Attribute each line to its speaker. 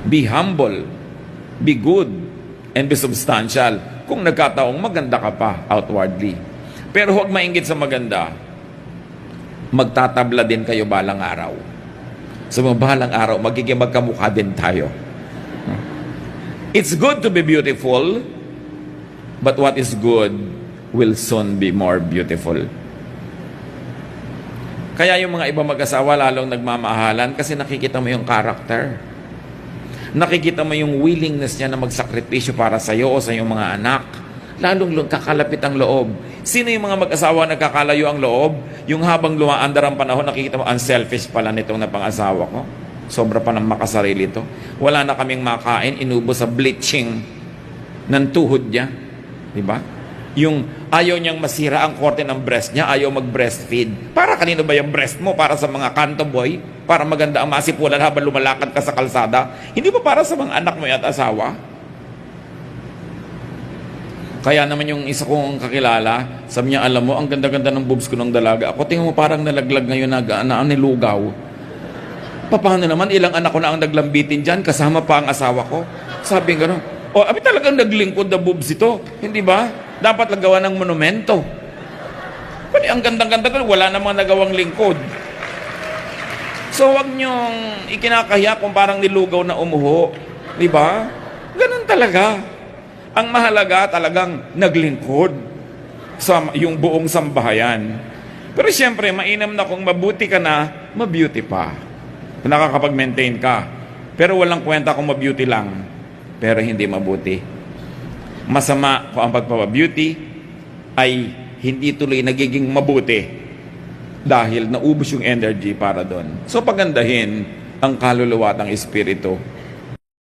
Speaker 1: Be humble, be good, and be substantial. Kung nagkataong maganda ka pa outwardly. Pero huwag mainggit sa maganda. Magtatabla din kayo balang araw. Sa mga balang araw, magiging magkamukha din tayo. It's good to be beautiful, but what is good will soon be more beautiful. Kaya yung mga ibang mag-asawa lalong nagmamahalan kasi nakikita mo yung character. Nakikita mo yung willingness niya na magsakripisyo para sa iyo o sa iyong mga anak. Lalong kakalapit ang loob. Sino yung mga mag-asawa nagkakalayo ang loob? Yung habang lumaandar ang panahon, nakikita mo, unselfish pala nitong napang-asawa ko. Sobra pa ng makasarili to. Wala na kaming makain, inubo sa bleaching ng tuhod niya. Diba? Yung ayaw niyang masira ang korte ng breast niya, ayaw mag-breastfeed. Para kanino ba yung breast mo? Para sa mga kanto boy? Para maganda ang masipulan habang lumalakad ka sa kalsada? Hindi ba para sa mga anak mo at asawa? Kaya naman yung isa kong kakilala, sabi niya, alam mo, ang ganda-ganda ng boobs ko ng dalaga. Ako, tingnan mo parang nalaglag ngayon na nilugaw. Paano naman, ilang anak ko na ang naglambitin dyan, kasama pa ang asawa ko. Sabi nga gano'n, abi talagang naglingkod na boobs ito. Hindi ba? Dapat nagawa ng monumento. Pwede, ang gandang-ganda ko, wala namang nagawang lingkod. So, wag niyong ikinakahiya kung parang nilugaw na umuho. Di ba? Ganun talaga. Ang mahalaga talagang naglingkod sa yung buong sambahayan. Pero siyempre, mainam na kung mabuti ka na, mabeauty pa. Nakakapag-maintain ka. Pero walang kwenta kung mabeauty lang, pero hindi mabuti. Masama kung ang pagpapabeauty ay hindi tuloy nagiging mabuti dahil naubos yung energy para doon. So pagandahin ang kaluluwa at ang espiritu